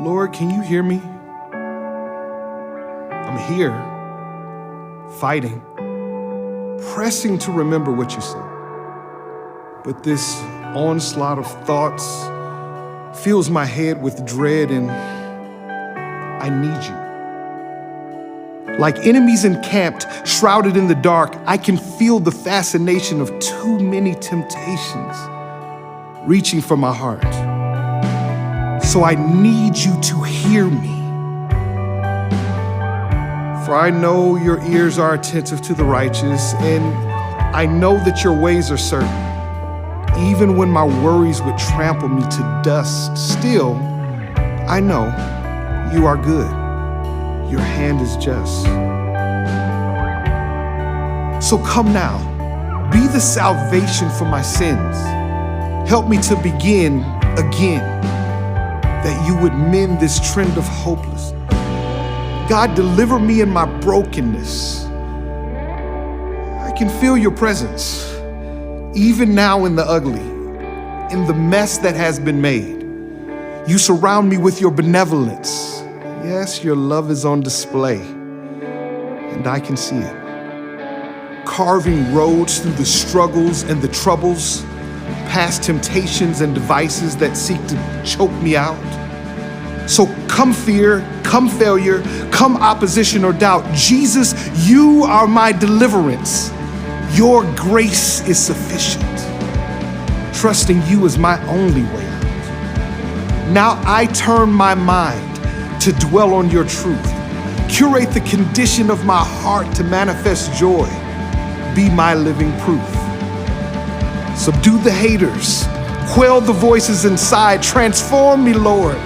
Lord, can you hear me? I'm here, fighting, pressing to remember what you said. But this onslaught of thoughts fills my head with dread, and I need you. Like enemies encamped, shrouded in the dark, I can feel the fascination of too many temptations reaching for my heart. So I need you to hear me. For I know your ears are attentive to the righteous, and I know that your ways are certain. Even when my worries would trample me to dust, still, I know you are good. Your hand is just. So come now, be the salvation for my sins. Help me to begin again, that you would mend this trend of hopelessness. God, deliver me in my brokenness. I can feel your presence, even now in the ugly, in the mess that has been made. You surround me with your benevolence. Yes, your love is on display, and I can see it. Carving roads through the struggles and the troubles, past temptations and devices that seek to choke me out. So come fear, come failure, come opposition or doubt. Jesus, you are my deliverance. Your grace is sufficient. Trusting you is my only way out. Now I turn my mind to dwell on your truth. Curate the condition of my heart to manifest joy. Be my living proof. Subdue the haters, quell the voices inside. Transform me, Lord.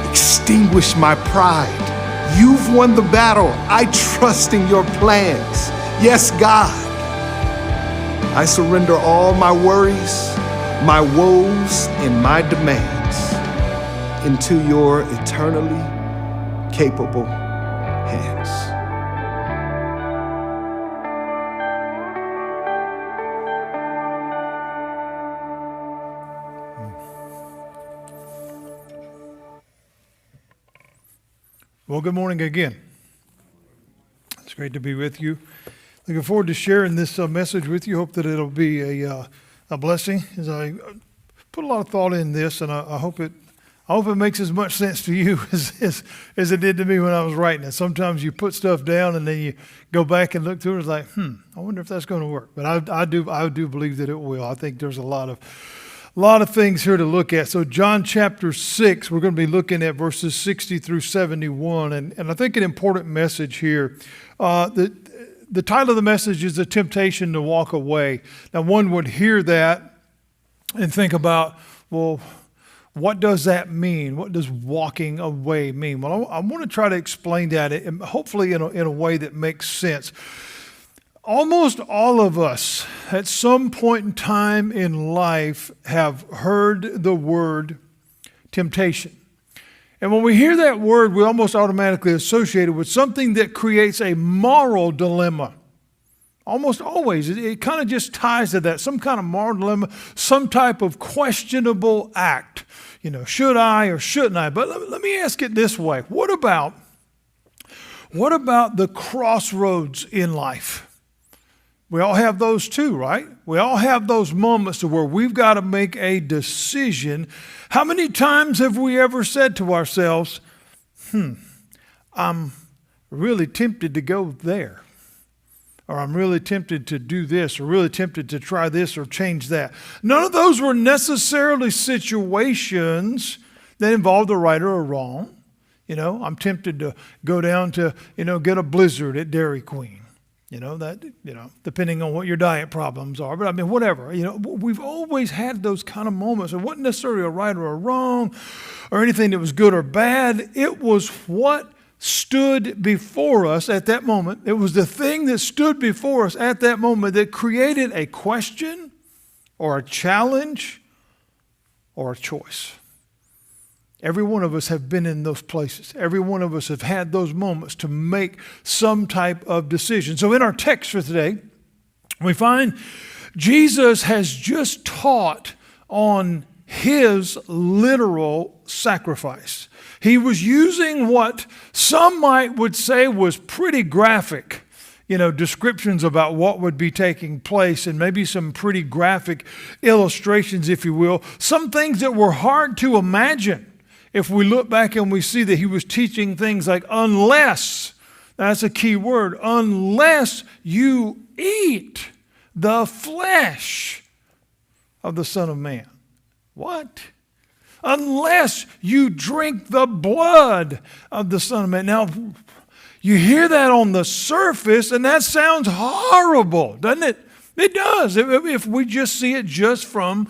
Extinguish my pride. You've won the battle. I trust in your plans. Yes, God. I surrender all my worries, my woes, and my demands into your eternally capable hands. Well, good morning again. It's great to be with you. Looking forward to sharing this message with you. Hope that it'll be a blessing as I put a lot of thought in this, and I hope it makes as much sense to you as it did to me when I was writing it. Sometimes you put stuff down and then you go back and look through it. It's like, I wonder if that's going to work. But I do believe that it will. I think there's a lot of things here to look at. So John chapter 6, we're going to be looking at verses 60 through 71. And I think an important message here, the title of the message is The Temptation to Walk Away. Now one would hear that and think about, well, what does that mean? What does walking away mean? Well, I want to try to explain that, and hopefully in a way that makes sense. Almost all of us at some point in time in life have heard the word temptation. And when we hear that word, we almost automatically associate it with something that creates a moral dilemma. Almost always, it kind of just ties to that, some kind of moral dilemma, some type of questionable act. Should I or shouldn't I? But let me ask it this way. What about the crossroads in life? We all have those too, right? We all have those moments where we've got to make a decision. How many times have we ever said to ourselves, I'm really tempted to go there, or I'm really tempted to do this, or really tempted to try this or change that? None of those were necessarily situations that involved a right or a wrong. I'm tempted to go down to, get a Blizzard at Dairy Queen. Depending on what your diet problems are. But whatever. We've always had those kind of moments. It wasn't necessarily a right or a wrong or anything that was good or bad. It was what stood before us at that moment. It was the thing that stood before us at that moment that created a question or a challenge or a choice. Every one of us have been in those places. Every one of us have had those moments to make some type of decision. So in our text for today, we find Jesus has just taught on his literal sacrifice. He was using what some would say was pretty graphic, descriptions about what would be taking place, and maybe some pretty graphic illustrations, if you will. Some things that were hard to imagine if we look back and we see that he was teaching things like, unless, that's a key word, unless you eat the flesh of the Son of Man. What? Unless you drink the blood of the Son of Man. Now, you hear that on the surface, and that sounds horrible, doesn't it? It does. If we just see it just from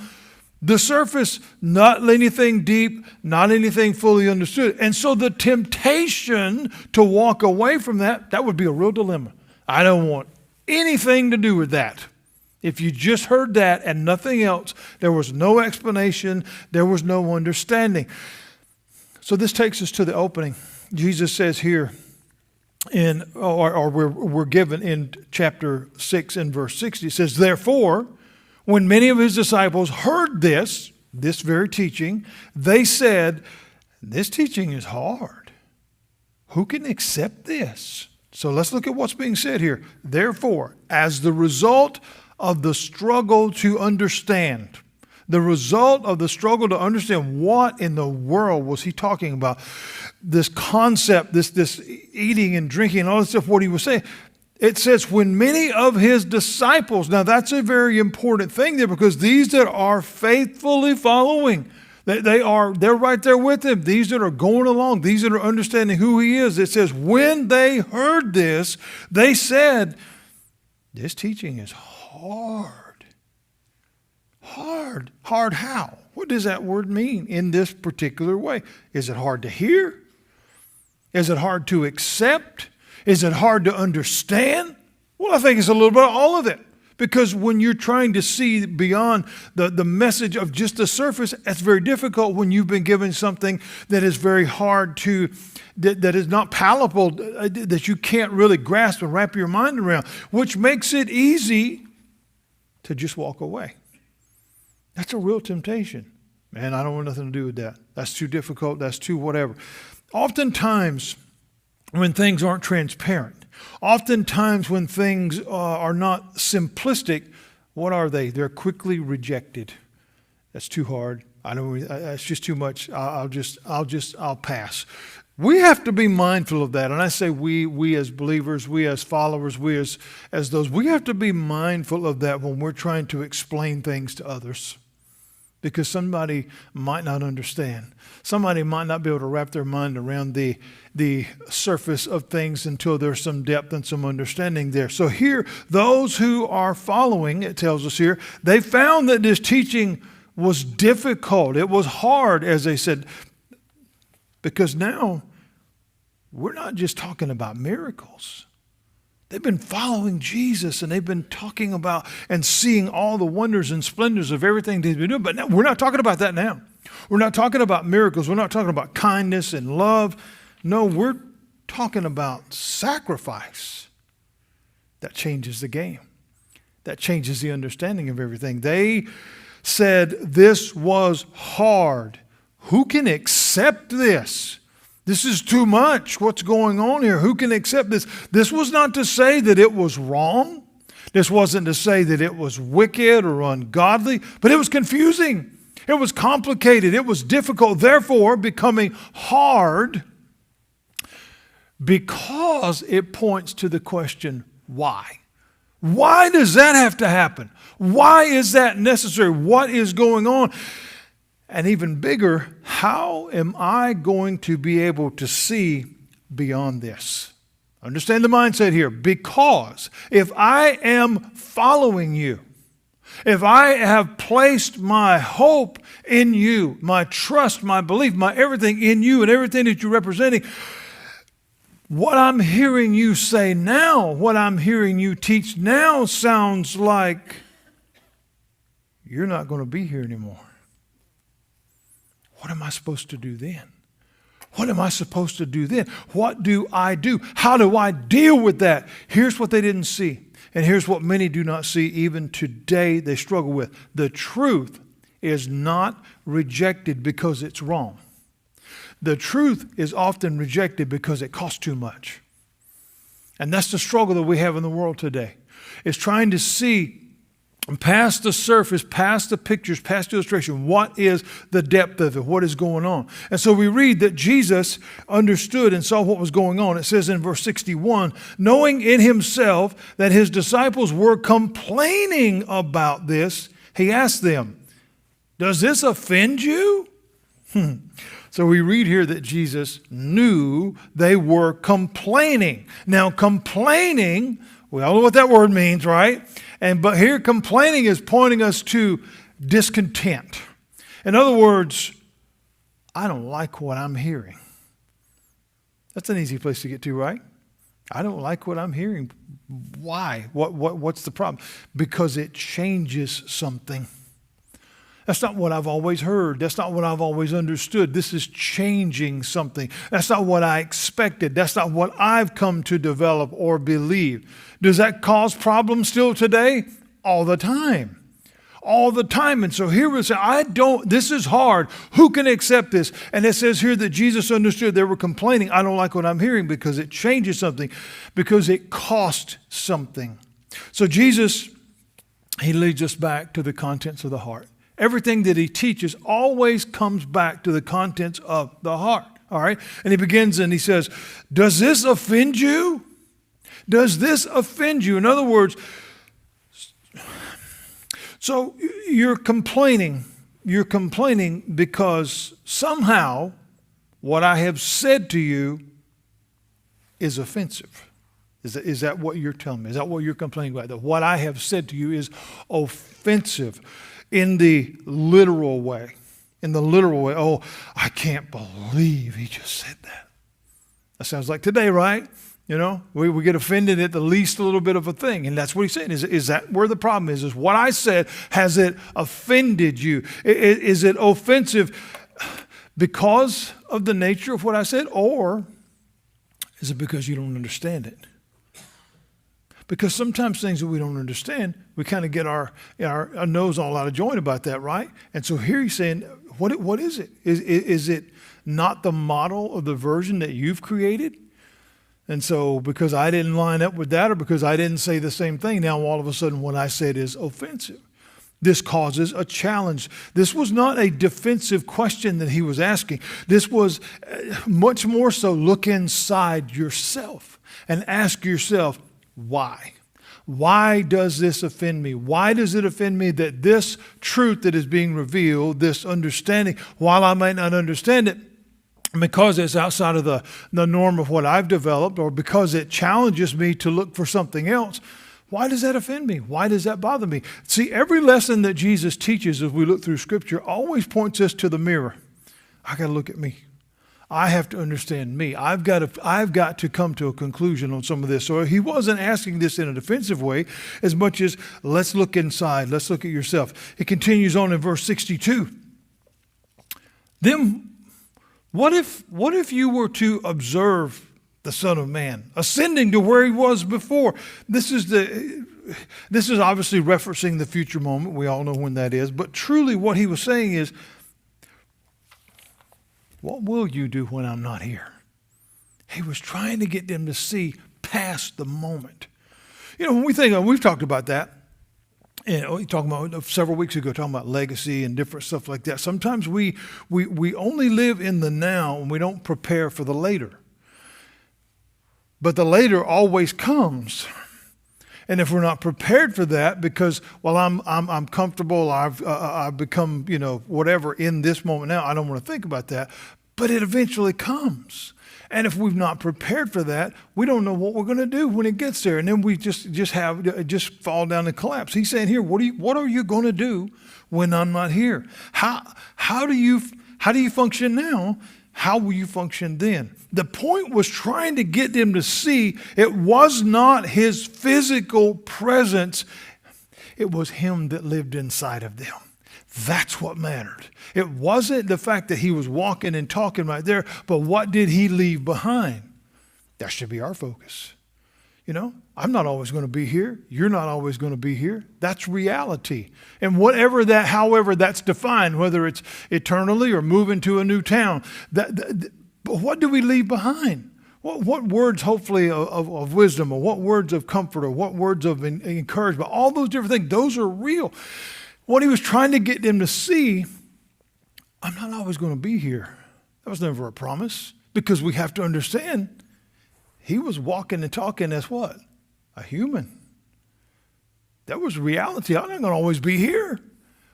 the surface, not anything deep, not anything fully understood. And so the temptation to walk away from that would be a real dilemma. I don't want anything to do with that. If you just heard that and nothing else, there was no explanation, there was no understanding. So this takes us to the opening. Jesus says here, we're given in chapter 6 and verse 60, it says, therefore, when many of his disciples heard this very teaching, they said, this teaching is hard. Who can accept this? So let's look at what's being said here. Therefore, as the result of the struggle to understand, what in the world was he talking about? This concept, this eating and drinking and all this stuff, what he was saying. It says, when many of his disciples, now that's a very important thing there, because these that are faithfully following, they're right there with him. These that are going along, these that are understanding who he is. It says, when they heard this, they said, this teaching is hard. Hard how? What does that word mean in this particular way? Is it hard to hear? Is it hard to accept? Is it hard to understand? Well, I think it's a little bit of all of it. Because when you're trying to see beyond the message of just the surface, it's very difficult when you've been given something that is very hard to, that is not palatable, that you can't really grasp and wrap your mind around, which makes it easy to just walk away. That's a real temptation. Man, I don't want nothing to do with that. That's too difficult. That's too whatever. Oftentimes, when things aren't transparent, oftentimes when things are not simplistic, what are they? They're quickly rejected. That's too hard. That's just too much. I'll pass. We have to be mindful of that. And I say we as believers, we as followers, we as those, we have to be mindful of that when we're trying to explain things to others. Because somebody might not understand. Somebody might not be able to wrap their mind around the surface of things until there's some depth and some understanding there. So here, those who are following, it tells us here, they found that this teaching was difficult. It was hard, as they said, because now we're not just talking about miracles. They've been following Jesus, and they've been talking about and seeing all the wonders and splendors of everything he's been doing. But now, we're not talking about that now. We're not talking about miracles. We're not talking about kindness and love. No, we're talking about sacrifice. That changes the game. That changes the understanding of everything. They said this was hard. Who can accept this? This is too much. What's going on here? Who can accept this? This was not to say that it was wrong. This wasn't to say that it was wicked or ungodly, but it was confusing. It was complicated. It was difficult, therefore becoming hard, because it points to the question, why? Why does that have to happen? Why is that necessary? What is going on? And even bigger, how am I going to be able to see beyond this? Understand the mindset here. Because if I am following you, if I have placed my hope in you, my trust, my belief, my everything in you and everything that you're representing, what I'm hearing you say now, what I'm hearing you teach now sounds like you're not going to be here anymore. What am I supposed to do then? What am I supposed to do then? What do I do? How do I deal with that? Here's what they didn't see. And here's what many do not see even today they struggle with. The truth is not rejected because it's wrong. the truth is often rejected because it costs too much. And that's the struggle that we have in the world today. Is trying to see past the surface, past the pictures, past the illustration, what is the depth of it, what is going on. And so we read that Jesus understood and saw what was going on. It says in verse 61, knowing in himself that his disciples were complaining about this, he asked them, does this offend you? So we read here that Jesus knew they were complaining. Now, complaining, we all know what that word means, right? But here complaining is pointing us to discontent. In other words, I don't like what I'm hearing. That's an easy place to get to, right? I don't like what I'm hearing. Why? What's the problem? Because it changes something. That's not what I've always heard. That's not what I've always understood. This is changing something. That's not what I expected. That's not what I've come to develop or believe. Does that cause problems still today? All the time. All the time. And so here we say, this is hard. Who can accept this? And it says here that Jesus understood they were complaining. I don't like what I'm hearing because it changes something, because it costs something. So Jesus, he leads us back to the contents of the heart. Everything that he teaches always comes back to the contents of the heart. All right? And he begins and he says, does this offend you? Does this offend you? In other words, so you're complaining because somehow what I have said to you is offensive. Is that what you're telling me? Is that what you're complaining about? That what I have said to you is offensive. In the literal way. In the literal way. Oh, I can't believe he just said that. That sounds like today, right? You know, we get offended at the least little bit of a thing. And that's what he's saying. Is that where the problem is? Is what I said, has it offended you? Is it offensive because of the nature of what I said? Or is it because you don't understand it? Because sometimes things that we don't understand, we kind of get our nose all out of joint about that, right? And so here he's saying, what is it? Is it not the model of the version that you've created? And so because I didn't line up with that, or because I didn't say the same thing, now all of a sudden what I said is offensive. This causes a challenge. This was not a defensive question that he was asking. This was much more so, look inside yourself and ask yourself, why? Why does this offend me? Why does it offend me that this truth that is being revealed, this understanding, while I might not understand it, because it's outside of the norm of what I've developed, or because it challenges me to look for something else, why does that offend me? Why does that bother me? See, every lesson that Jesus teaches as we look through Scripture always points us to the mirror. I got to look at me. I have to understand me. I've got to come to a conclusion on some of this. So he wasn't asking this in a defensive way as much as let's look inside. Let's look at yourself. It continues on in verse 62. Then what if you were to observe the Son of Man ascending to where he was before? This is obviously referencing the future moment. We all know when that is. But truly what he was saying is, what will you do when I'm not here? He was trying to get them to see past the moment. You know, when we think, we've talked about that. You know, talking about several weeks ago, talking about legacy and different stuff like that. Sometimes we only live in the now and we don't prepare for the later. But the later always comes. And if we're not prepared for that, because I'm comfortable, I've become, whatever in this moment now, I don't want to think about that. But it eventually comes. And if we've not prepared for that, we don't know what we're going to do when it gets there. And then we just fall down and collapse. He's saying here, what are you going to do when I'm not here? How do you function now? How will you function then? The point was trying to get them to see it was not his physical presence. It was him that lived inside of them. That's what mattered. It wasn't the fact that he was walking and talking right there, but what did he leave behind? That should be our focus. I'm not always going to be here. You're not always going to be here. That's reality. And however that's defined, whether it's eternally or moving to a new town, but what do we leave behind? What words, hopefully, of wisdom, or what words of comfort, or what words of encouragement, all those different things, those are real. What he was trying to get them to see, I'm not always going to be here. That was never a promise, because we have to understand he was walking and talking as what? A human. That was reality. I'm not going to always be here.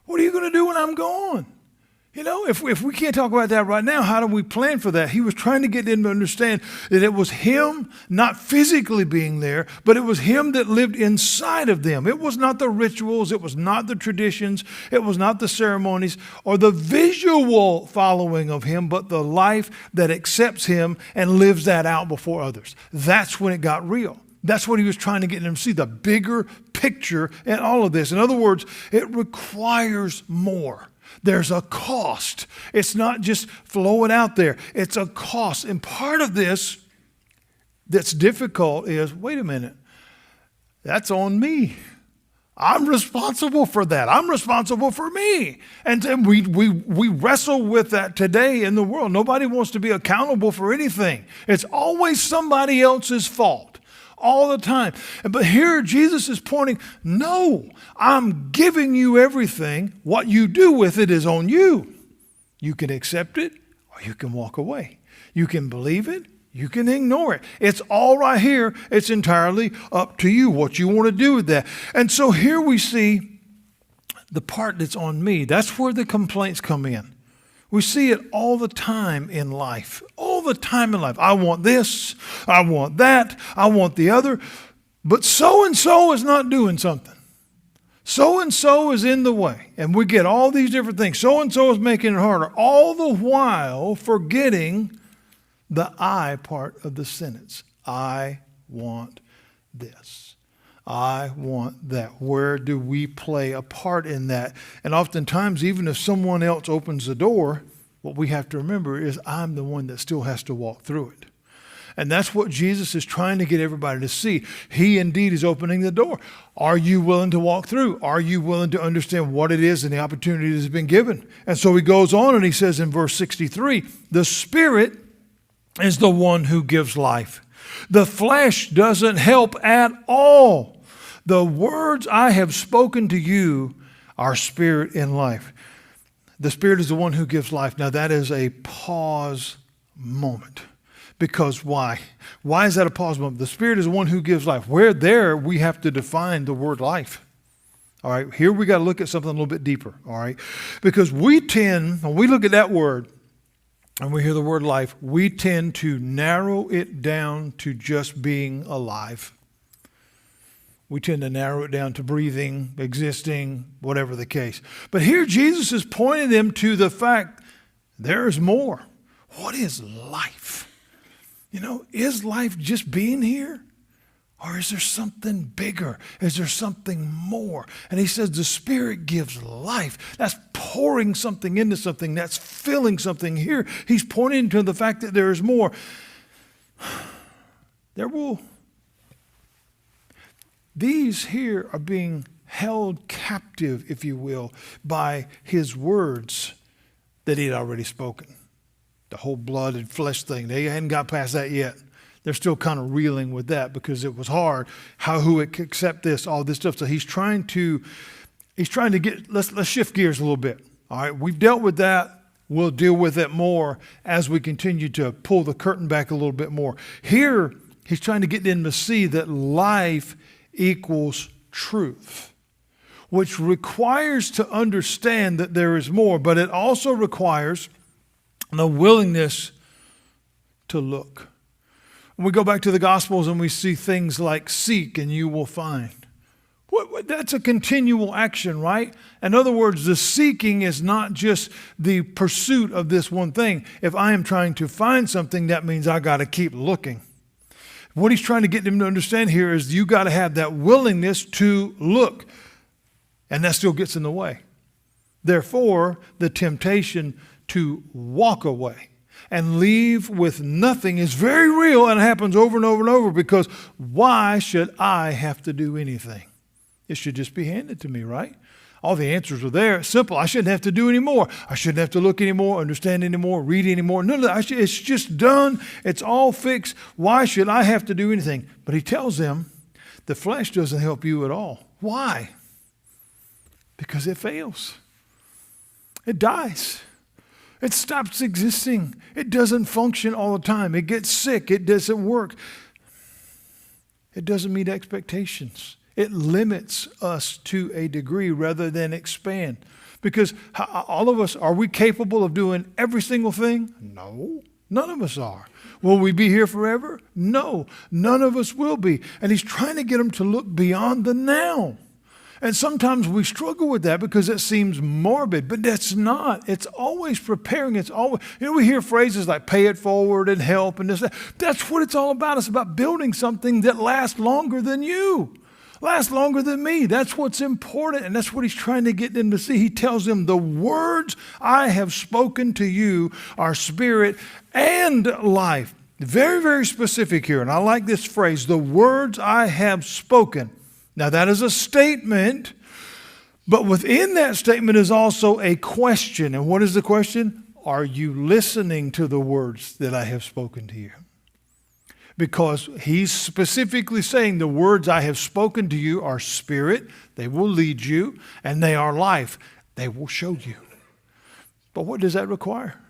What are you going to do when I'm gone? You know, if we can't talk about that right now, how do we plan for that? He was trying to get them to understand that it was him not physically being there, but it was him that lived inside of them. It was not the rituals. It was not the traditions. It was not the ceremonies or the visual following of him, but the life that accepts him and lives that out before others. That's when it got real. That's what he was trying to get them to see, the bigger picture in all of this. In other words, it requires more. There's a cost. It's not just flow it out there. It's a cost. And part of this that's difficult is, wait a minute, that's on me. I'm responsible for that. I'm responsible for me. And we wrestle with that today in the world. Nobody wants to be accountable for anything. It's always somebody else's fault. All the time. But here Jesus is pointing, no, I'm giving you everything. What you do with it is on you. You can accept it or you can walk away. You can believe it. You can ignore it. It's all right here. It's entirely up to you what you want to do with that. And so here we see the part that's on me. That's where the complaints come in. We see it all the time in life. All the time in life. I want this. I want that. I want the other. But so-and-so is not doing something. So-and-so is in the way. And we get all these different things. So-and-so is making it harder. All the while forgetting the I part of the sentence. I want this. I want that. Where do we play a part in that? And oftentimes, even if someone else opens the door, what we have to remember is I'm the one that still has to walk through it. And that's what Jesus is trying to get everybody to see. He indeed is opening the door. Are you willing to walk through? Are you willing to understand what it is and the opportunity that has been given? And so he goes on and he says in verse 63, the Spirit is the one who gives life. The flesh doesn't help at all. The words I have spoken to you are spirit and life. The Spirit is the one who gives life. Now that is a pause moment. Because why? Why is that a pause moment? The Spirit is the one who gives life. Where there we have to define the word life. All right, here we got to look at something a little bit deeper. All right, because we tend, when we look at that word and we hear the word life, we tend to narrow it down to just being alive. We tend to narrow it down to breathing, existing, whatever the case. But here Jesus is pointing them to the fact there is more. What is life? You know, is life just being here? Or is there something bigger? Is there something more? And he says the Spirit gives life. That's pouring something into something. That's filling something here. He's pointing to the fact that there is more. These here are being held captive, if you will, by his words that he had already spoken. The whole blood and flesh thing, they hadn't got past that yet. They're still kind of reeling with that because it was hard. Who would accept this, all this stuff. So he's trying to get, let's shift gears a little bit. All right, we've dealt with that. We'll deal with it more as we continue to pull the curtain back a little bit more. Here, he's trying to get them to see that life equals truth, which requires to understand that there is more, but it also requires the willingness to look. When we go back to the Gospels and we see things like seek and you will find. That's a continual action, right? In other words, the seeking is not just the pursuit of this one thing. If I am trying to find something, that means I got to keep looking. What he's trying to get them to understand here is you got to have that willingness to look. And that still gets in the way. Therefore, the temptation to walk away. and leave with nothing is very real and happens over and over and over, because why should I have to do anything? It should just be handed to me, right? All the answers are there. It's simple. I shouldn't have to do any more. I shouldn't have to look anymore, understand anymore, read anymore. None of that. It's just done. It's all fixed. Why should I have to do anything? But he tells them the flesh doesn't help you at all. Why? Because it fails. It dies. It stops existing. It doesn't function all the time. It gets sick. It doesn't work. It doesn't meet expectations. It limits us to a degree rather than expand. Because all of us, are we capable of doing every single thing? No, none of us are. Will we be here forever? No, none of us will be. And he's trying to get them to look beyond the now. And sometimes we struggle with that because it seems morbid, but that's not. It's always preparing. It's always, we hear phrases like pay it forward and help and this, that. That's what it's all about. It's about building something that lasts longer than you. Last longer than me. That's what's important, and that's what he's trying to get them to see. He tells them, the words I have spoken to you are spirit and life. Very, very specific here, and I like this phrase, the words I have spoken. Now that is a statement, but within that statement is also a question. And what is the question? Are you listening to the words that I have spoken to you? Because he's specifically saying the words I have spoken to you are spirit, they will lead you, and they are life, they will show you. But what does that require?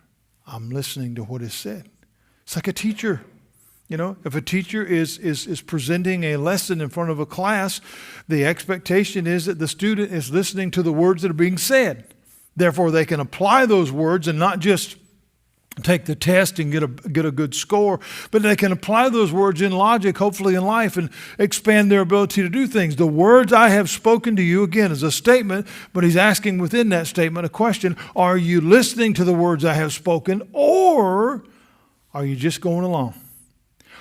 I'm listening to what is said. It's like a teacher. If a teacher is presenting a lesson in front of a class, the expectation is that the student is listening to the words that are being said. Therefore, they can apply those words and not just take the test and get a good score, but they can apply those words in logic, hopefully in life, and expand their ability to do things. The words I have spoken to you, again, is a statement, but he's asking within that statement a question. Are you listening to the words I have spoken, or are you just going along?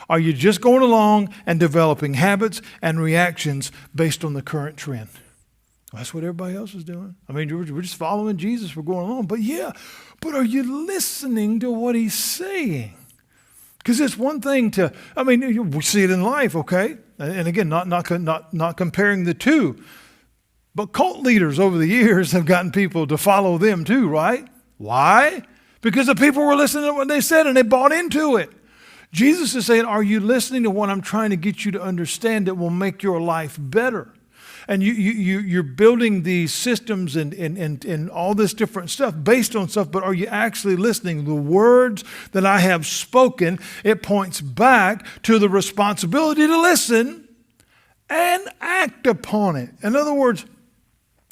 Are you just going along and developing habits and reactions based on the current trend? Well, that's what everybody else is doing. We're just following Jesus. We're going along. But are you listening to what he's saying? Because it's one thing we see it in life, okay? And again, not comparing the two. But cult leaders over the years have gotten people to follow them too, right? Why? Because the people were listening to what they said and they bought into it. Jesus is saying, are you listening to what I'm trying to get you to understand that will make your life better? And you're building these systems and all this different stuff based on stuff, but are you actually listening? The words that I have spoken, it points back to the responsibility to listen and act upon it. In other words,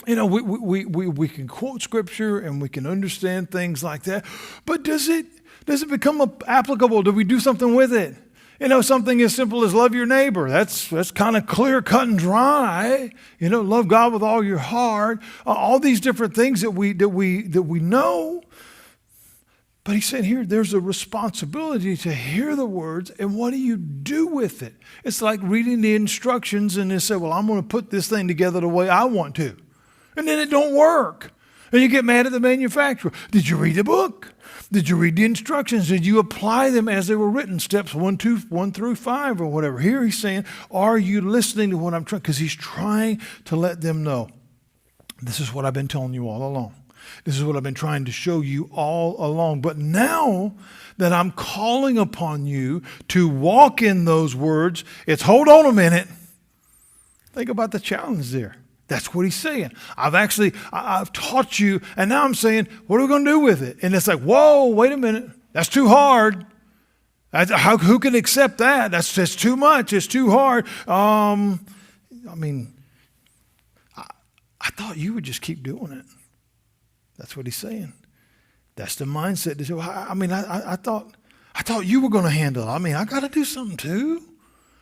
we can quote scripture and we can understand things like that, but does it become applicable? Do we do something with it? Something as simple as love your neighbor. That's kind of clear, cut and dry. Love God with all your heart. All these different things that we know. But he said here, there's a responsibility to hear the words, and what do you do with it? It's like reading the instructions and they say, well, I'm going to put this thing together the way I want to. And then it don't work. And you get mad at the manufacturer. Did you read the book? Did you read the instructions? Did you apply them as they were written? Steps 1 through 5 or whatever. Here he's saying, are you listening to what I'm trying? Because he's trying to let them know. This is what I've been telling you all along. This is what I've been trying to show you all along. But now that I'm calling upon you to walk in those words, it's hold on a minute. Think about the challenge there. That's what he's saying. I've taught you, and now I'm saying, what are we going to do with it? And it's like, whoa, wait a minute. That's too hard. Who can accept that? That's just too much. It's too hard. I thought you would just keep doing it. That's what he's saying. That's the mindset. To say, I thought you were going to handle it. I got to do something too.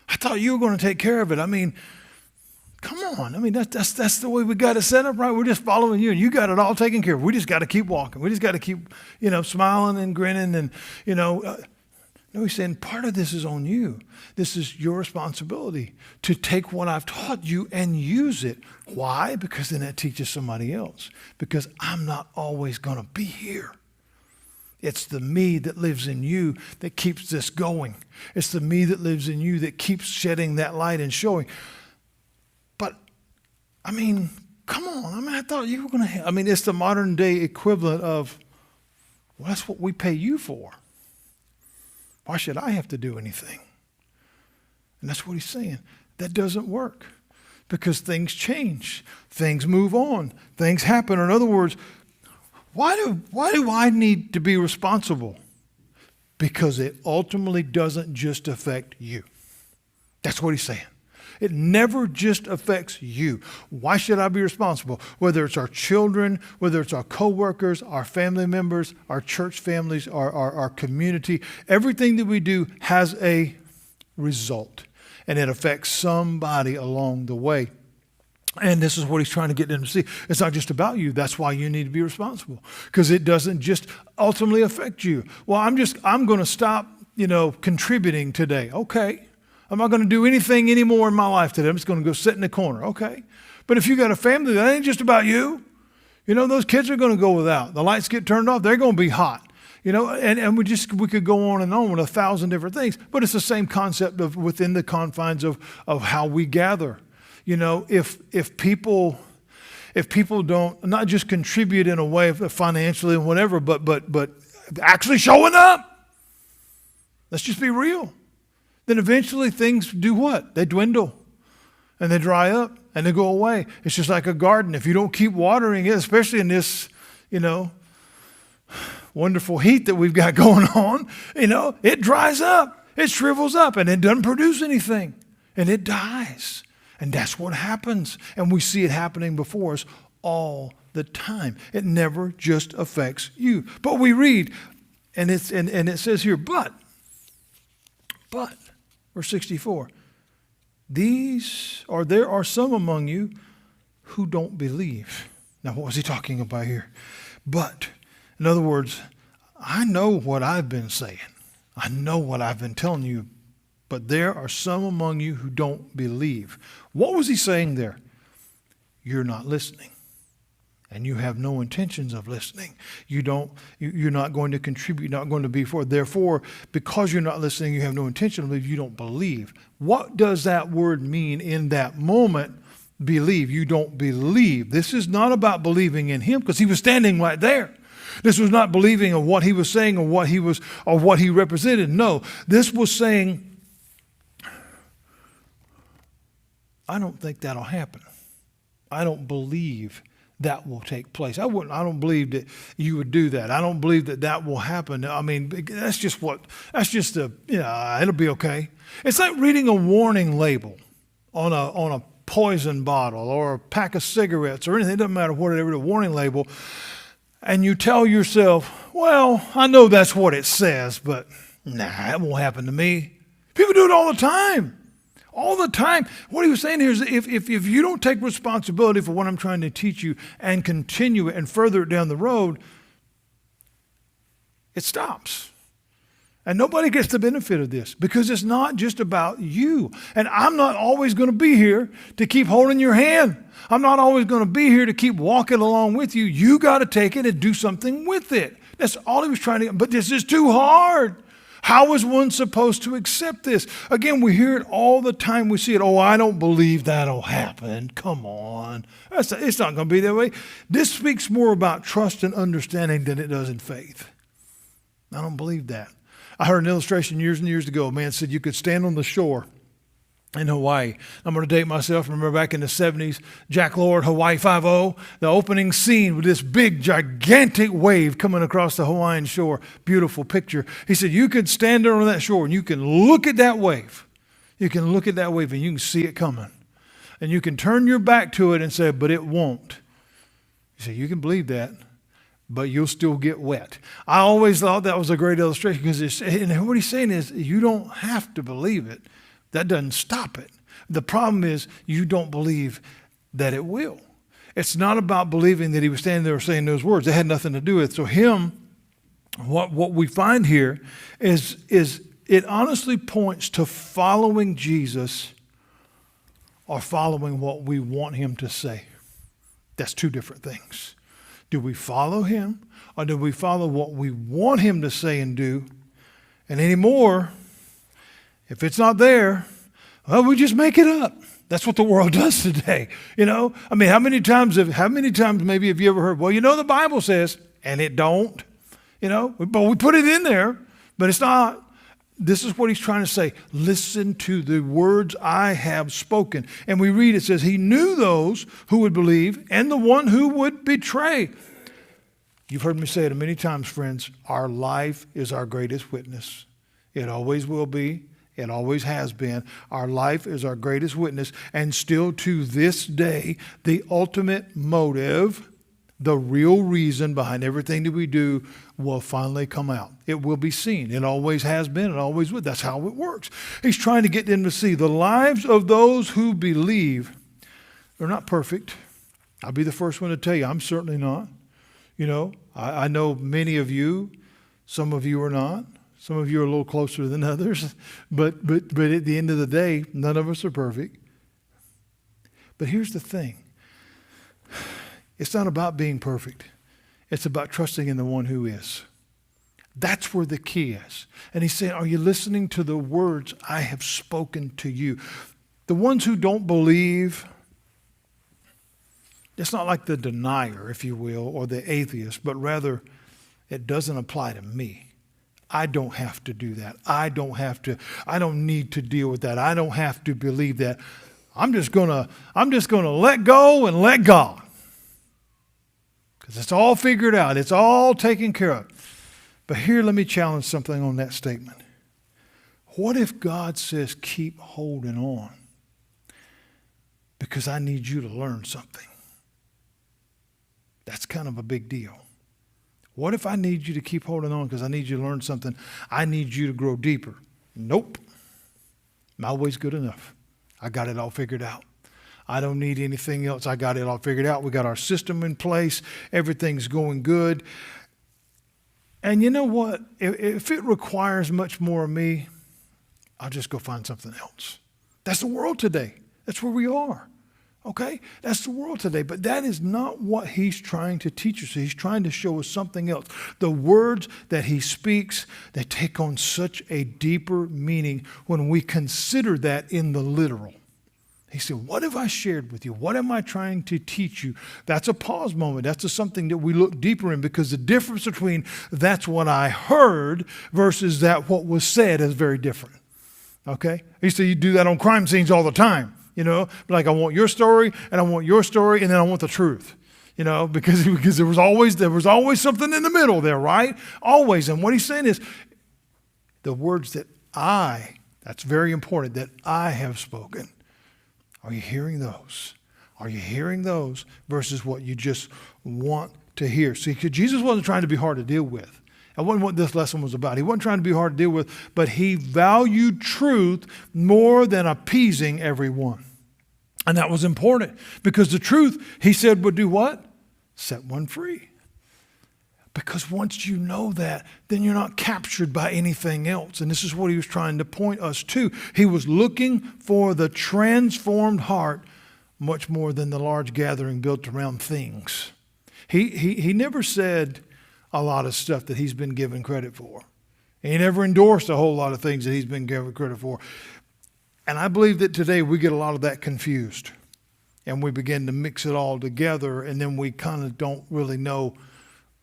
I thought you were going to take care of it. Come on. That's the way we got it set up, right? We're just following you, and you got it all taken care of. We just got to keep walking. We just got to keep, smiling and grinning. And, no, he's saying part of this is on you. This is your responsibility to take what I've taught you and use it. Why? Because then that teaches somebody else. Because I'm not always going to be here. It's the me that lives in you that keeps this going. It's the me that lives in you that keeps shedding that light and showing. But, I mean, come on. I mean, I thought you were going to, it's the modern day equivalent of, well, that's what we pay you for. Why should I have to do anything? And that's what he's saying. That doesn't work because things change. Things move on. Things happen. Or in other words, why do I need to be responsible? Because it ultimately doesn't just affect you. That's what he's saying. It never just affects you. Why should I be responsible? Whether it's our children, whether it's our coworkers, our family members, our church families, our community, everything that we do has a result, and it affects somebody along the way. And this is what he's trying to get them to see. It's not just about you. That's why you need to be responsible, because it doesn't just ultimately affect you. Well, I'm going to stop, contributing today. Okay. I'm not going to do anything anymore in my life today. I'm just going to go sit in the corner. Okay. But if you got a family, that ain't just about you. Those kids are going to go without. The lights get turned off. They're going to be hot. And we could go on and on with 1,000 different things, but it's the same concept of within the confines of how we gather. If people don't not just contribute in a way financially and whatever, but actually showing up, let's just be real. Then eventually things do what? They dwindle and they dry up and they go away. It's just like a garden. If you don't keep watering it, especially in this, wonderful heat that we've got going on, it dries up, it shrivels up, and it doesn't produce anything, and it dies. And that's what happens. And we see it happening before us all the time. It never just affects you. But we read, and it says here, but, verse 64, there are some among you who don't believe. Now, what was he talking about here? But, in other words, I know what I've been saying. I know what I've been telling you. But there are some among you who don't believe. What was he saying there? You're not listening. And you have no intentions of listening. You're not going to contribute, not going to be for. Therefore, because you're not listening, you have no intention of believing, you don't believe. What does that word mean in that moment? Believe. You don't believe. This is not about believing in him, because he was standing right there. This was not believing in what he was saying or what he represented. No, this was saying, I don't think that'll happen. I don't believe that will take place. I don't believe that you would do that. I don't believe that will happen. I mean, it'll be okay. It's like reading a warning label on a poison bottle or a pack of cigarettes or anything. It doesn't matter whatever, the warning label. And you tell yourself, well, I know that's what it says, but nah, it won't happen to me. People do it all the time. All the time. What he was saying here is if you don't take responsibility for what I'm trying to teach you and continue it and further it down the road, it stops. And nobody gets the benefit of this, because it's not just about you. And I'm not always going to be here to keep holding your hand. I'm not always going to be here to keep walking along with you. You got to take it and do something with it. That's all he was trying to get. But this is too hard. How is one supposed to accept this? Again, we hear it all the time. We see it. Oh, I don't believe that'll happen. Come on. It's not going to be that way. This speaks more about trust and understanding than it does in faith. I don't believe that. I heard an illustration years and years ago. A man said you could stand on the shore in Hawaii. I'm going to date myself. Remember back in the 70s, Jack Lord, Hawaii Five-0, the opening scene with this big, gigantic wave coming across the Hawaiian shore. Beautiful picture. He said you could stand there on that shore and you can look at that wave. You can look at that wave and you can see it coming. And you can turn your back to it and say, but it won't. He said, you can believe that, but you'll still get wet. I always thought that was a great illustration, because what he's saying is you don't have to believe it. That doesn't stop it. The problem is you don't believe that it will. It's not about believing that he was standing there saying those words. It had nothing to do with it. So what we find here is it honestly points to following Jesus or following what we want him to say. That's two different things. Do we follow him, or do we follow what we want him to say and do? And anymore, if it's not there, well, we just make it up. That's what the world does today. I mean, how many times maybe have you ever heard, well, the Bible says, and it don't, but we put it in there, but it's not. This is what he's trying to say. Listen to the words I have spoken. And we read, it says, he knew those who would believe and the one who would betray. You've heard me say it many times, friends. Our life is our greatest witness. It always will be. It always has been. Our life is our greatest witness. And still to this day, the ultimate motive, the real reason behind everything that we do will finally come out. It will be seen. It always has been. It always will. That's how it works. He's trying to get them to see the lives of those who believe. They're not perfect. I'll be the first one to tell you, I'm certainly not. I know many of you. Some of you are not. Some of you are a little closer than others. But at the end of the day, none of us are perfect. But here's the thing. It's not about being perfect. It's about trusting in the one who is. That's where the key is. And he's saying, are you listening to the words I have spoken to you? The ones who don't believe, it's not like the denier, if you will, or the atheist, but rather it doesn't apply to me. I don't have to do that. I don't need to deal with that. I don't have to believe that. I'm just gonna let go and let God. Because it's all figured out. It's all taken care of. But here, let me challenge something on that statement. What if God says, keep holding on because I need you to learn something? That's kind of a big deal. What if I need you to keep holding on because I need you to learn something? I need you to grow deeper. Nope. My way's good enough. I got it all figured out. I don't need anything else. I got it all figured out. We got our system in place. Everything's going good. And you know what? If it requires much more of me, I'll just go find something else. That's the world today. That's where we are. Okay? That's the world today. But that is not what he's trying to teach us. He's trying to show us something else. The words that he speaks, they take on such a deeper meaning when we consider that in the literal. He said, what have I shared with you? What am I trying to teach you? That's a pause moment. That's something that we look deeper in, because the difference between that's what I heard versus that what was said is very different. Okay? He said you do that on crime scenes all the time. Like I want your story and I want your story and then I want the truth. Because there was always something in the middle there, right? Always. And what he's saying is the words that's very important, that I have spoken. Are you hearing those? Are you hearing those versus what you just want to hear? See, Jesus wasn't trying to be hard to deal with. That wasn't what this lesson was about. He wasn't trying to be hard to deal with, but he valued truth more than appeasing everyone. And that was important because the truth, he said, would do what? Set one free. Because once you know that, then you're not captured by anything else. And this is what he was trying to point us to. He was looking for the transformed heart much more than the large gathering built around things. He never said a lot of stuff that he's been given credit for. He never endorsed a whole lot of things that he's been given credit for. And I believe that today we get a lot of that confused. And we begin to mix it all together, and then we kind of don't really know,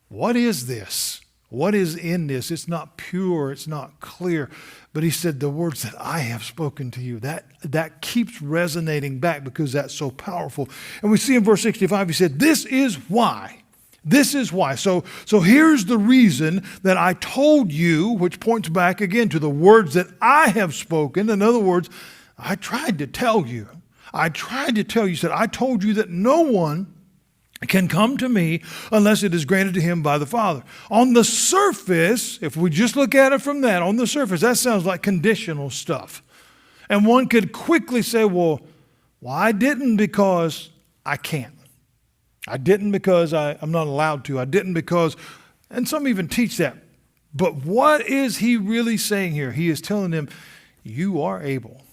what is this? What is in this? It's not pure. It's not clear. But he said, the words that I have spoken to you, that keeps resonating back because that's so powerful. And we see in verse 65, he said, this is why. This is why. So here's the reason that I told you, which points back again to the words that I have spoken. In other words, I tried to tell you. I said, I told you that no one can come to me unless it is granted to him by the Father. On the surface, if we just look at it from that, on the surface, that sounds like conditional stuff. And one could quickly say, well, I didn't because I can't. I didn't because I'm not allowed to. I didn't because, and some even teach that. But what is he really saying here? He is telling them, you are able.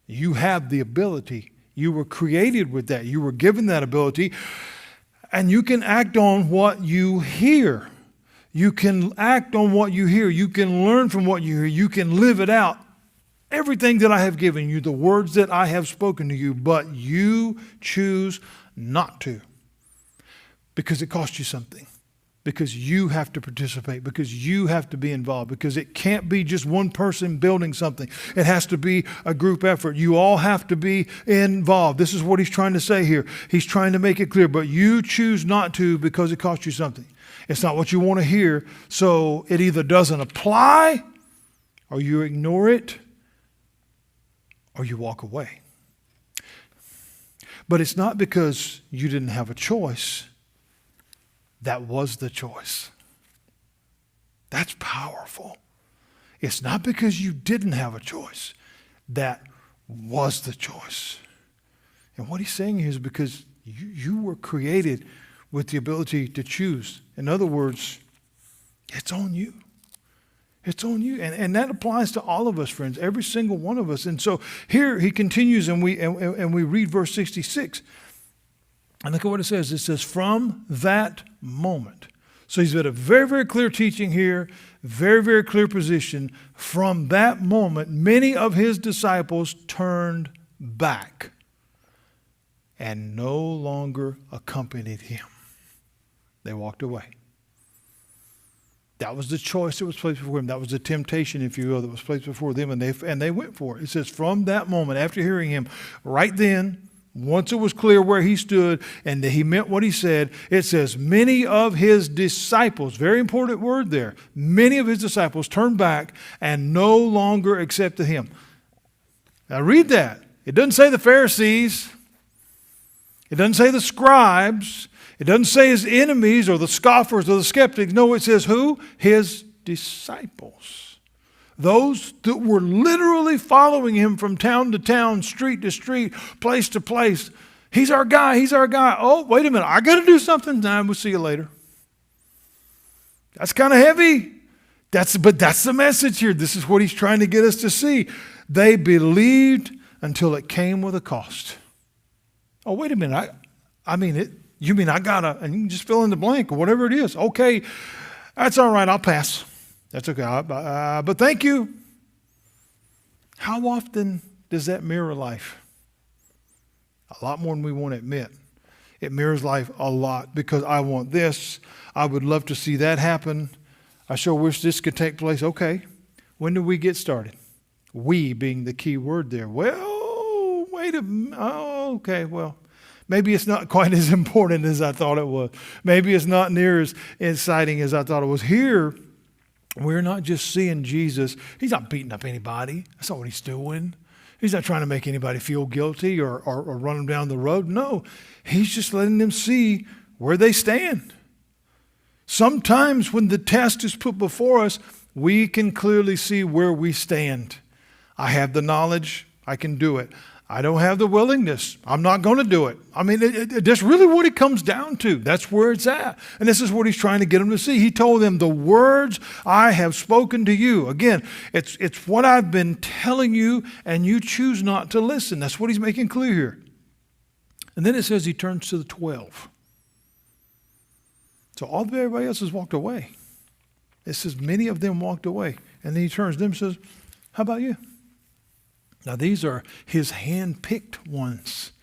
You have the ability. You were created with that. You were given that ability. And you can act on what you hear. You can act on what you hear. You can learn from what you hear. You can live it out. Everything that I have given you, the words that I have spoken to you, but you choose not to. Because it costs you something. Because you have to participate. Because you have to be involved. Because it can't be just one person building something. It has to be a group effort. You all have to be involved. This is what he's trying to say here. He's trying to make it clear. But you choose not to because it costs you something. It's not what you want to hear. So it either doesn't apply, or you ignore it, or you walk away. But it's not because you didn't have a choice. That was the choice. That's powerful. It's not because you didn't have a choice. That was the choice. And what he's saying is because you were created with the ability to choose. In other words, it's on you. It's on you. And that applies to all of us, friends, every single one of us. And so here he continues and we read verse 66. And look at what it says. It says, from that moment. So he's got a very, very clear teaching here, very, very clear position. From that moment, many of his disciples turned back and no longer accompanied him. They walked away. That was the choice that was placed before him. That was the temptation, if you will, that was placed before them, and they went for it. It says, from that moment, after hearing him, right then, once it was clear where he stood and that he meant what he said, it says, many of his disciples, very important word there, many of his disciples turned back and no longer accepted him. Now read that. It doesn't say the Pharisees. It doesn't say the scribes. It doesn't say his enemies or the scoffers or the skeptics. No, it says who? His disciples. Those that were literally following him from town to town, street to street, place to place. He's our guy. He's our guy. Oh, wait a minute. I got to do something. Nah, we'll see you later. That's kind of heavy. But that's the message here. This is what he's trying to get us to see. They believed until it came with a cost. Oh, wait a minute. I mean it. You mean I gotta, and you can just fill in the blank or whatever it is. Okay, that's all right. I'll pass. That's okay. But thank you. How often does that mirror life? A lot more than we want to admit. It mirrors life a lot because I want this. I would love to see that happen. I sure wish this could take place. Okay, when do we get started? We being the key word there. Well, wait a minute. Oh, okay, well. Maybe it's not quite as important as I thought it was. Maybe it's not near as exciting as I thought it was. Here, we're not just seeing Jesus. He's not beating up anybody. That's not what he's doing. He's not trying to make anybody feel guilty or run them down the road. No, he's just letting them see where they stand. Sometimes when the test is put before us, we can clearly see where we stand. I have the knowledge. I can do it. I don't have the willingness. I'm not going to do it. I mean, that's really what it comes down to. That's where it's at. And this is what he's trying to get them to see. He told them, the words I have spoken to you. Again, it's what I've been telling you, and you choose not to listen. That's what he's making clear here. And then it says he turns to the 12. So everybody else has walked away. It says many of them walked away. And then he turns to them and says, how about you? Now, these are his hand-picked ones.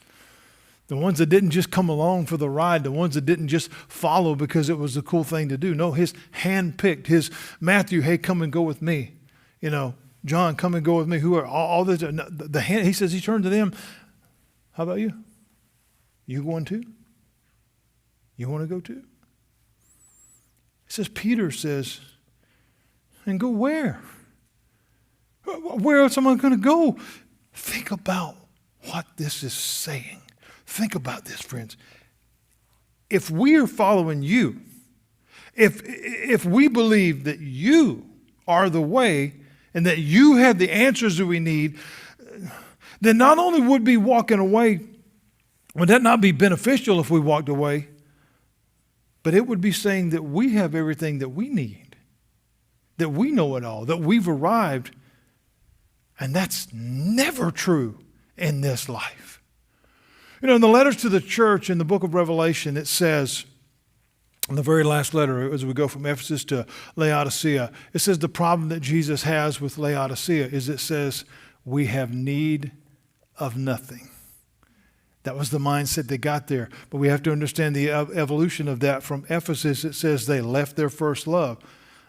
The ones that didn't just come along for the ride, the ones that didn't just follow because it was the cool thing to do. No, his hand-picked, his Matthew, hey, come and go with me. You know, John, come and go with me. Who are all this? He says he turned to them. How about you? You going too? You want to go too? It says, Peter says, and go where? Where else am I going to go? Think about what this is saying. Think about this, friends. If we are following you, if we believe that you are the way and that you have the answers that we need, then not only would we be walking away, would that not be beneficial if we walked away, but it would be saying that we have everything that we need, that we know it all, that we've arrived. And that's never true in this life. You know, in the letters to the church in the book of Revelation, it says, in the very last letter, as we go from Ephesus to Laodicea, it says the problem that Jesus has with Laodicea is it says, we have need of nothing. That was the mindset they got there. But we have to understand the evolution of that. From Ephesus, it says they left their first love.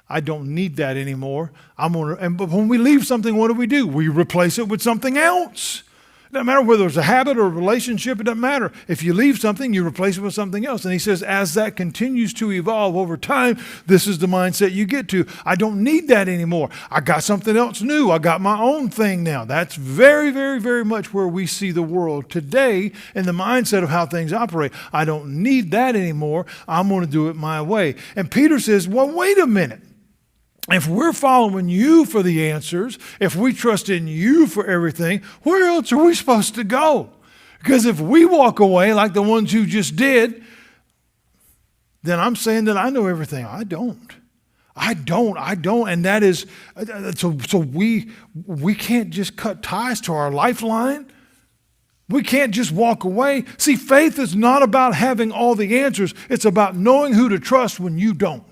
I don't need that anymore. But when we leave something, what do? We replace it with something else. It doesn't matter whether it's a habit or a relationship. It doesn't matter. If you leave something, you replace it with something else. And he says, as that continues to evolve over time, this is the mindset you get to. I don't need that anymore. I got something else new. I got my own thing now. That's very, very, very much where we see the world today in the mindset of how things operate. I don't need that anymore. I'm going to do it my way. And Peter says, well, wait a minute. If we're following you for the answers, if we trust in you for everything, where else are we supposed to go? Because if we walk away like the ones you just did, then I'm saying that I know everything. I don't. And that is, so we can't just cut ties to our lifeline. We can't just walk away. See, faith is not about having all the answers. It's about knowing who to trust when you don't.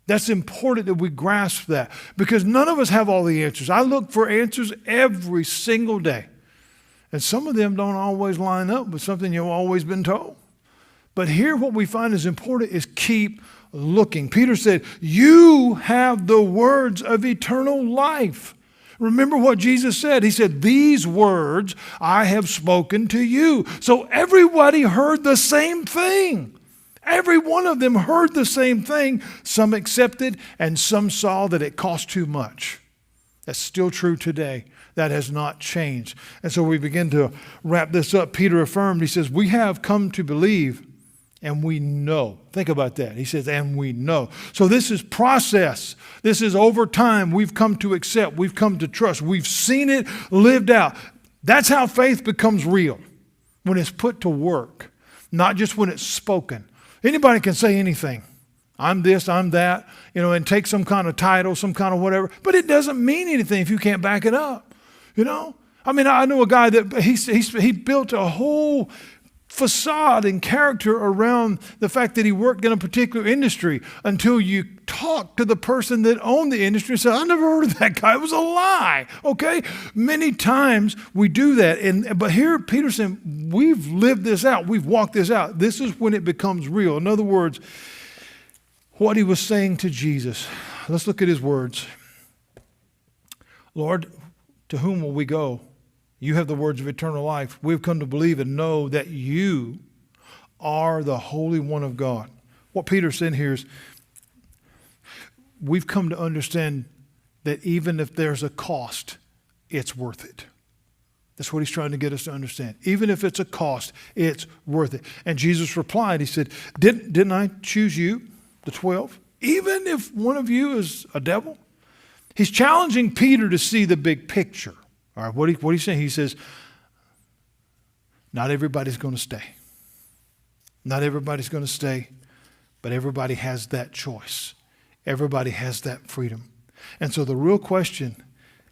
That's important that we grasp that because none of us have all the answers. I look for answers every single day. And some of them don't always line up with something you've always been told. But here what we find is important is keep looking. Peter said, you have the words of eternal life. Remember what Jesus said. He said, these words I have spoken to you. So everybody heard the same thing. Every one of them heard the same thing. Some accepted and some saw that it cost too much. That's still true today. That has not changed. And so we begin to wrap this up. Peter affirmed, he says, we have come to believe and we know. Think about that. He says, and we know. So this is process. This is over time. We've come to accept. We've come to trust. We've seen it lived out. That's how faith becomes real. When it's put to work, not just when it's spoken. Anybody can say anything. I'm this, I'm that, and take some kind of title, some kind of whatever. But it doesn't mean anything if you can't back it up, I mean, I know a guy that he built a whole facade and character around the fact that he worked in a particular industry until you talk to the person that owned the industry and said, I never heard of that guy. It was a lie. Okay? Many times we do that. But here Peter said, we've lived this out. We've walked this out. This is when it becomes real. In other words, what he was saying to Jesus. Let's look at his words. Lord, to whom will we go? You have the words of eternal life. We've come to believe and know that you are the Holy One of God. What Peter said here is, we've come to understand that even if there's a cost, it's worth it. That's what he's trying to get us to understand. Even if it's a cost, it's worth it. And Jesus replied, he said, didn't I choose you, the 12? Even if one of you is a devil? He's challenging Peter to see the big picture. All right, what he's saying, he says, not everybody's going to stay. Not everybody's going to stay, but everybody has that choice. Everybody has that freedom. And so the real question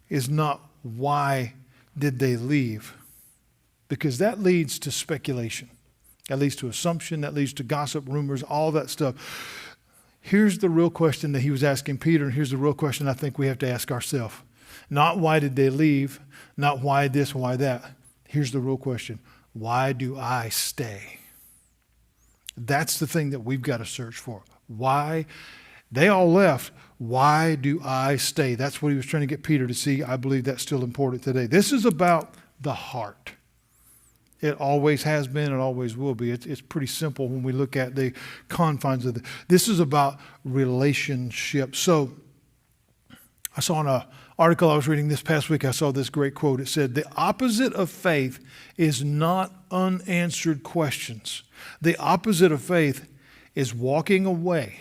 is not why did they leave? Because that leads to speculation. That leads to assumption. That leads to gossip, rumors, all that stuff. Here's the real question that he was asking Peter, and here's the real question I think we have to ask ourselves. Not why did they leave, not why this, why that. Here's the real question. Why do I stay? That's the thing that we've got to search for. Why? They all left. Why do I stay? That's what he was trying to get Peter to see. I believe that's still important today. This is about the heart. It always has been and always will be. It's pretty simple when we look at the confines of it. This is about relationships. So I saw in an article I was reading this past week, I saw this great quote. It said, the opposite of faith is not unanswered questions. The opposite of faith is walking away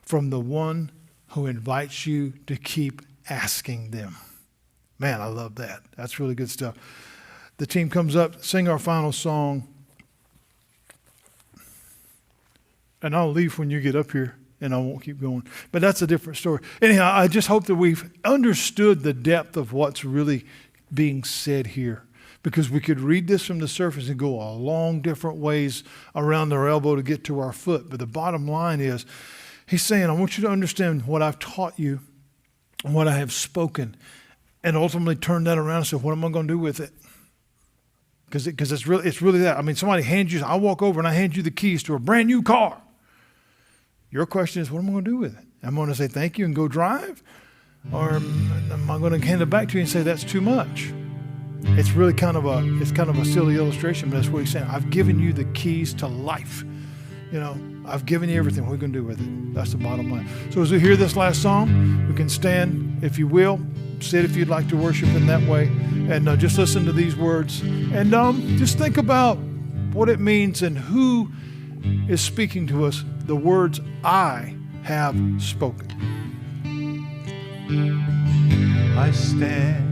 from the one who invites you to keep asking them. Man, I love that. That's really good stuff. The team comes up, sing our final song. And I'll leave when you get up here. And I won't keep going. But that's a different story. Anyhow, I just hope that we've understood the depth of what's really being said here. because we could read this from the surface and go a long different ways around our elbow to get to our foot. But the bottom line is, he's saying, I want you to understand what I've taught you and what I have spoken, and ultimately turn that around and say, what am I going to do with it? Because it's really that. I mean, somebody hands you, I walk over and I hand you the keys to a brand new car. Your question is, what am I going to do with it? Am I going to say thank you and go drive? Or am I going to hand it back to you and say that's too much? It's really kind of a silly illustration, but that's what he's saying. I've given you the keys to life. You know, I've given you everything. What are we going to do with it? That's the bottom line. So as we hear this last song, we can stand, if you will, sit if you'd like to worship in that way, and just listen to these words. And just think about what it means and who is speaking to us, the words I have spoken. I stand